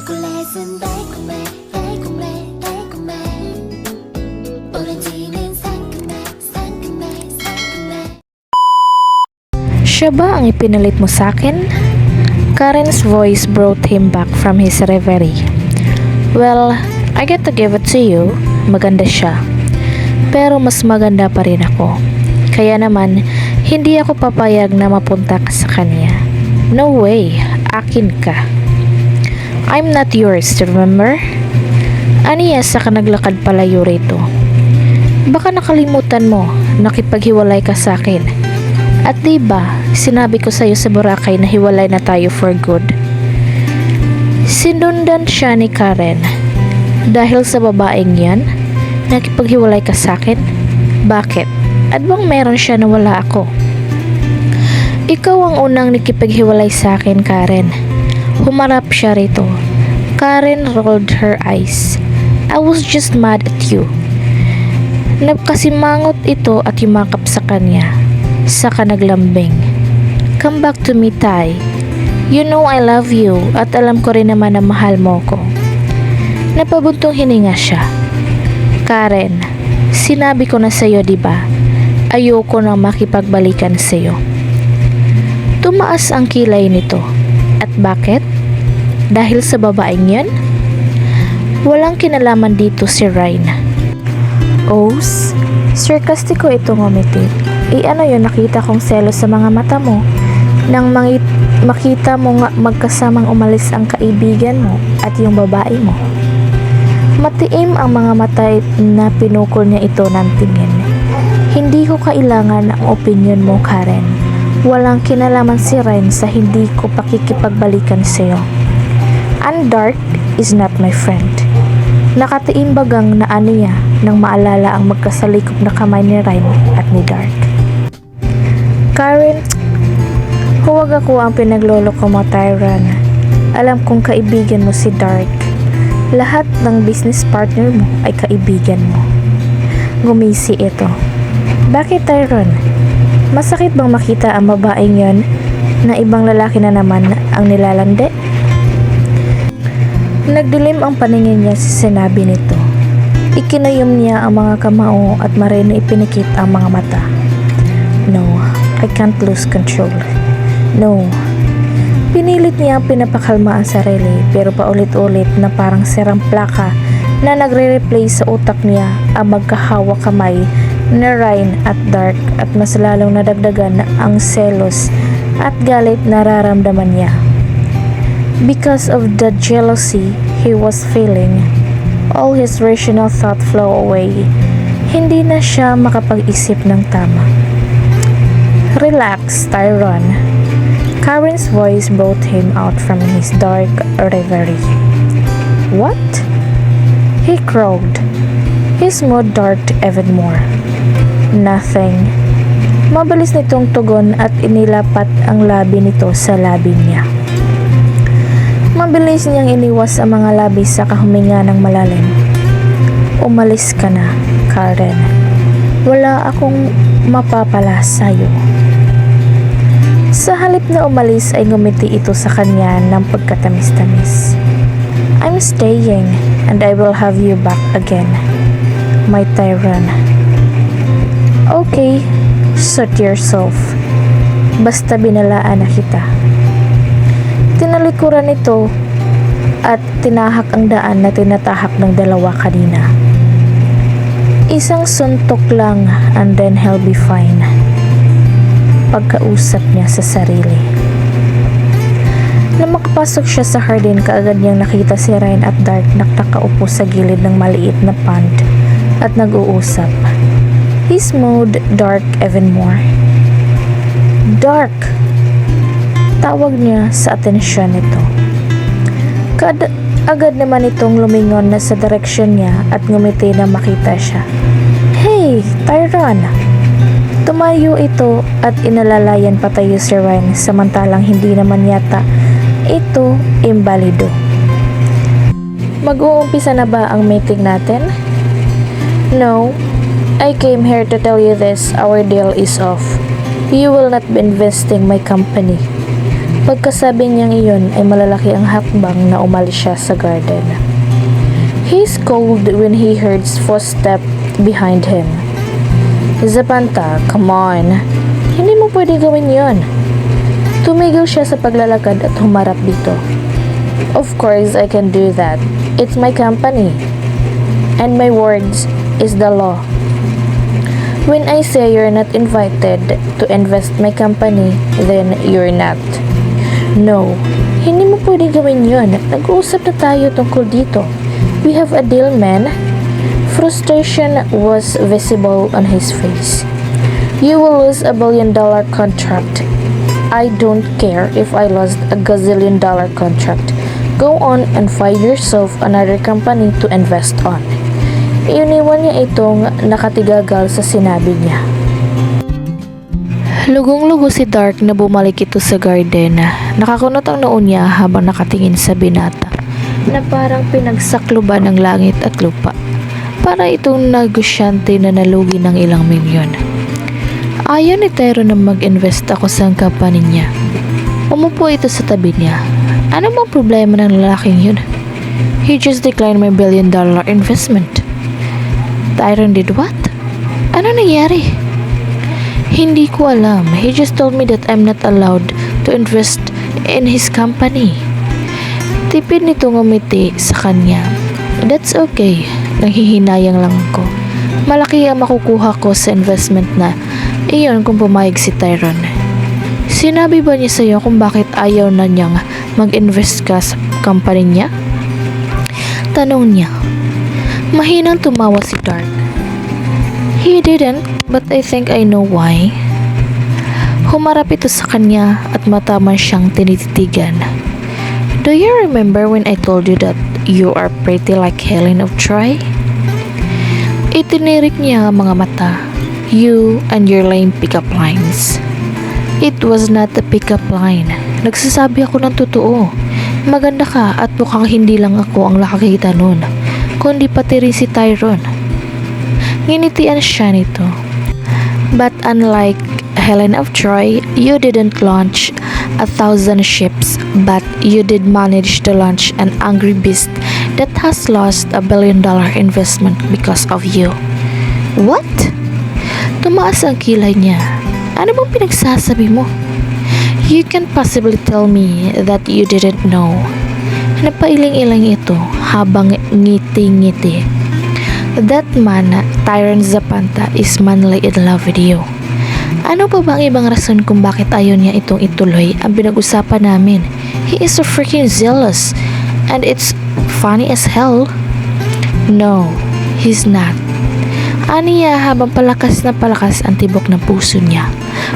초콜릿은 달콤해 달콤해 달콤해 오렌지는 상큼해 상큼해 상큼해. Siya ba ang ipinalit mo sa akin? Karen's voice brought him back from his reverie. Well, I get to give it to you. Maganda siya. Pero mas maganda pa rin ako. Kaya naman, hindi ako papayag na mapunta ka sa kanya. No way, akin ka. I'm not yours, remember? Aniya sa ka naglakad palayo rito. Baka nakalimutan mo, nakipaghiwalay ka sa akin. At diba, sinabi ko sa'yo sa Boracay na hiwalay na tayo for good. Sinundan siya ni Karen. Dahil sa babaeng yan, nakipaghiwalay ka sa akin? Bakit? At bang meron siya na wala ako? Ikaw ang unang nakipaghiwalay sa akin, Karen. Humarap siya rito. Karen rolled her eyes. I was just mad at you. Nagkasimangot ito at yumakap sa kanya. Saka naglambing. Come back to me, Tay. You know I love you at alam ko rin naman na mahal mo ko. Napabuntong hininga siya. Karen, sinabi ko na sa'yo diba? Ayoko nang makipagbalikan sa'yo. Tumaas ang kilay nito. At bakit? Dahil sa babaeng yan? Walang kinalaman dito si Ryan. Os, sarkastiko ito ngumiti. Ano yun, nakita kong selos sa mga mata mo. Nang makita mo nga magkasamang umalis ang kaibigan mo at yung babae mo. Matiim ang mga mata na pinukol niya ito ng tingin. Hindi ko kailangan ang opinion mo, Karen. Walang kinalaman si Ryan sa hindi ko pakikipagbalikan sa'yo. And Dark is not my friend. Nakatiim bagang na niya nang maalala ang magkasalikop na kamay ni Ryan at ni Dark. Karen, huwag ako ang pinagloloko mo, Tyron. Alam kong kaibigan mo si Dark. Lahat ng business partner mo ay kaibigan mo. Gumisi ito. Bakit, Tyron? Masakit bang makita ang babaeng yon na ibang lalaki na naman ang nilalande? Nagdilim ang paningin niya sa sinabi nito. Ikinayom niya ang mga kamao at marino ipinikit ang mga mata. No, I can't lose control. No. Pinilit niya ang pinapakalma ang sarili pero paulit-ulit na parang serang plaka na nagre-replay sa utak niya ang magkahawak kamay na Ryan at Dark at mas lalong nadagdagan ang selos at galit na nararamdaman niya. Because of the jealousy he was feeling, all his rational thought flow away. Hindi na siya makapag-isip ng tama. Relax, Tyron. Karen's voice brought him out from his dark reverie. What? He crowed. His mood darked even more. Nothing. Mabilis nitong tugon at inilapat ang labi nito sa labi niya. Mabilis niyang iniwas ang mga labi sa kahuminga ng malalim. Umalis ka na, Karen. Wala akong mapapala sa'yo. Sa halip na umalis ay ngumiti ito sa kanya ng pagkatamis-tamis. I'm staying and I will have you back again, my Tyron. Okay, suit yourself. Basta binalaan na kita. Tinalikuran ito at tinahak ang daan na tinatahak ng dalawa kanina. Isang suntok lang and then he'll be fine. Pagkausap niya sa sarili. Nang makapasok siya sa garden, kaagad niyang nakita si Ryan at Dark nakaupo sa gilid ng maliit na pond at nag-uusap. His mood dark even more. Dark! Tawag niya sa atensyon nito. Agad naman itong lumingon na sa direksyon niya at ngumiti na makita siya. Hey, Tyron! Tumayo ito at inalalayan patayo si Ryan samantalang hindi naman yata ito imbalido. Mag-uumpisa na ba ang meeting natin? No, I came here to tell you this, our deal is off. You will not be investing my company. Pagkasabi niyang iyon ay malalaki ang hakbang na umalis siya sa garden. He scolded when he heard footsteps behind him. Zapanta, come on. Hindi mo pwede gawin yon. Tumigil siya sa paglalakad at humarap dito. Of course I can do that. It's my company. And my words is the law. When I say you're not invited to invest my company, then you're not. No, hindi mo pwede gawin yun. Nag-uusap na tayo tungkol dito. We have a deal, man. Frustration was visible on his face. You will lose $1 billion contract. I don't care if I lost a gazillion-dollar contract. Go on and find yourself another company to invest on. Iniwan niya itong nakatigagal sa sinabi niya. Lugong-lugo si Dark na bumalik ito sa garden. Nakakunot ang noo niya habang nakatingin sa binata na parang pinagsakluban ng langit at lupa. Para itong negosyante na nalugi ng ilang milyon. Ayaw ni Tyrone na mag-invest ako sa company niya. Umupo ito sa tabi niya. Ano bang problema ng lalaking yun? He just declined my $1 billion investment. Tyrone did what? Ano nangyari? Hindi ko alam. He just told me that I'm not allowed to invest in his company. Tipid nito ngumiti sa kanya. That's okay. Nanghihinayang lang ako. Malaki ang makukuha ko sa investment na iyon kung pumayag si Tyrone. Sinabi ba niya sa'yo kung bakit ayaw na niyang mag-invest ka sa company niya? Tanong niya. Mahinang tumawa si Dark. He didn't, but I think I know why. Humarap ito sa kanya at mataman siyang tinititigan. Do you remember when I told you that you are pretty like Helen of Troy? Itinirik niya ang mga mata. You and your lame pickup lines. It was not a pickup line. Nagsasabi ako ng totoo. Maganda ka at mukhang hindi lang ako ang nakakita nun, kundi pati rin si Tyrone. Nginitian siya nito. But unlike Helen of Troy, you didn't launch 1,000 ships, but you did manage to launch an angry beast that has lost $1 billion investment because of you. What? Tumaas ang kilay niya. Ano bang pinagsasabi mo? You can possibly tell me that you didn't know. Napailing-ilang ito habang ngiti-ngiti. That man, Tyrone Zapanta, is manly in love with you. Ano pa bang ibang rason kung bakit ayaw niya itong ituloy ang pinag-usapan namin? He is so freaking zealous. And it's funny as hell. No, he's not. Aniya habang palakas na palakas ang tibok ng puso niya.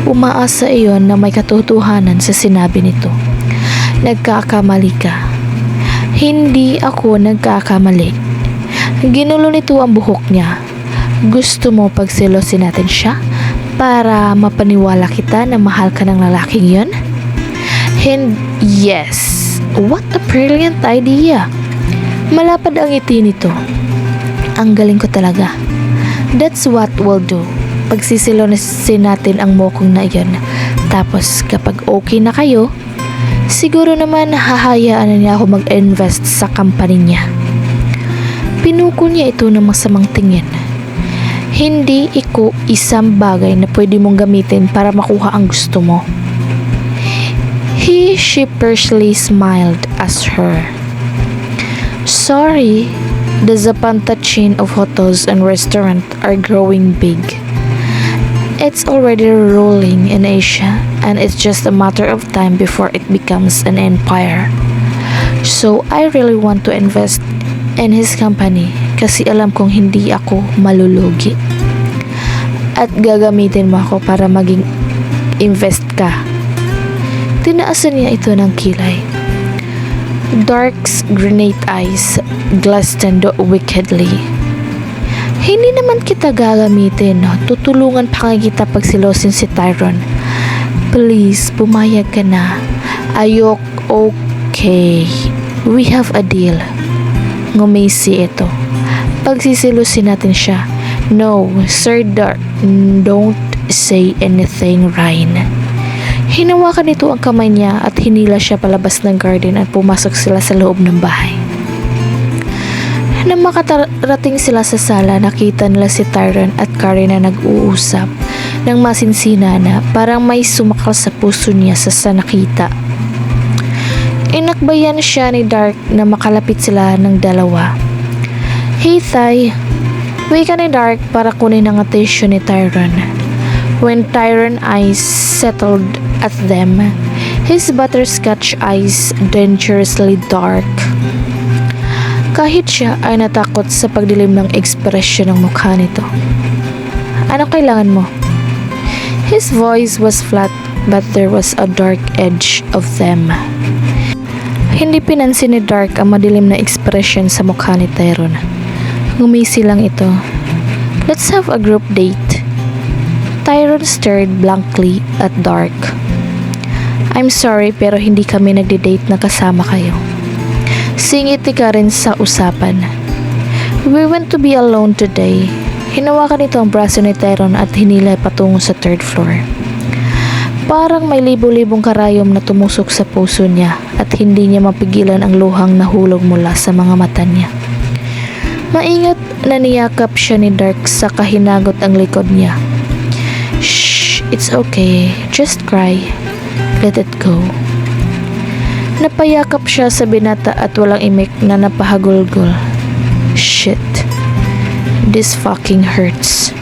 Umaasa iyon na may katotohanan sa sinabi nito. Nagkakamali ka. Hindi ako nagkakamali. Ginulo nito ang buhok niya. Gusto mo pagselosin natin siya para mapaniwala kita na mahal ka ng lalaking yun? Yes. What a brilliant idea. Malapad ang ngiti nito. Ang galing ko talaga. That's what we'll do. Pagsisilosin natin ang mokong na iyon. Tapos kapag okay na kayo, siguro naman hahayaan na niya ako mag-invest sa company niya. Pinukol niya ito ng masamang tingin. Hindi iko isang bagay na pwede mong gamitin para makuha ang gusto mo. He sheepishly smiled as her. Sorry, the Zapanta chain of hotels and restaurants are growing big. It's already rolling in Asia, and it's just a matter of time before it becomes an empire. So I really want to invest in his company kasi alam kong hindi ako malulugi. At gagamitin mo ako para maging invest ka. Tinaasan niya ito ng kilay. Dark's granite eyes glistened wickedly. Hindi naman kita gagamitin. Tutulungan pa kita pagsilosin si Tyrone. Please, pumayag ka na. Ayok, okay. We have a deal. Ngumisi ito. Pagsisilusin natin siya. No, Sir Dark, don't say anything, Ryan. Hinawakan nito ang kamay niya at hinila siya palabas ng garden at pumasok sila sa loob ng bahay. Nang makarating sila sa sala, nakita nila si Tyron at Karen na nag-uusap ng masinsina na parang may sumakal sa puso niya sa nakita. Inakbayan siya ni Dark na makalapit sila ng dalawa. "Hey Ty," wika ni Dark para kunin ang atensyon ni Tyron. When Tyron eyes settled at them, his butterscotch eyes dangerously dark. Kahit siya ay natakot sa pagdilim ng ekspresyon ng mukha nito. "Anong kailangan mo?" His voice was flat but there was a dark edge of them. Hindi pinansin ni Dark ang madilim na ekspresyon sa mukha ni Tyron. Ngumisi lang ito. "Let's have a group date." Tyron stared blankly at Dark. "I'm sorry pero hindi kami nagde-date na kasama kayo." Singit ni Karen sa usapan. "We want to be alone today." Hinawakan nito ang braso ni Tyron at hinila patungo sa third floor. Parang may libo-libong karayom na tumusok sa puso niya at hindi niya mapigilan ang luhang nahulog mula sa mga mata niya. Maingat na niyakap siya ni Dark sa kahinagot ang likod niya. "Shh, it's okay. Just cry. Let it go." Napayakap siya sa binata at walang imik na napahagulgol. "Shit. This fucking hurts."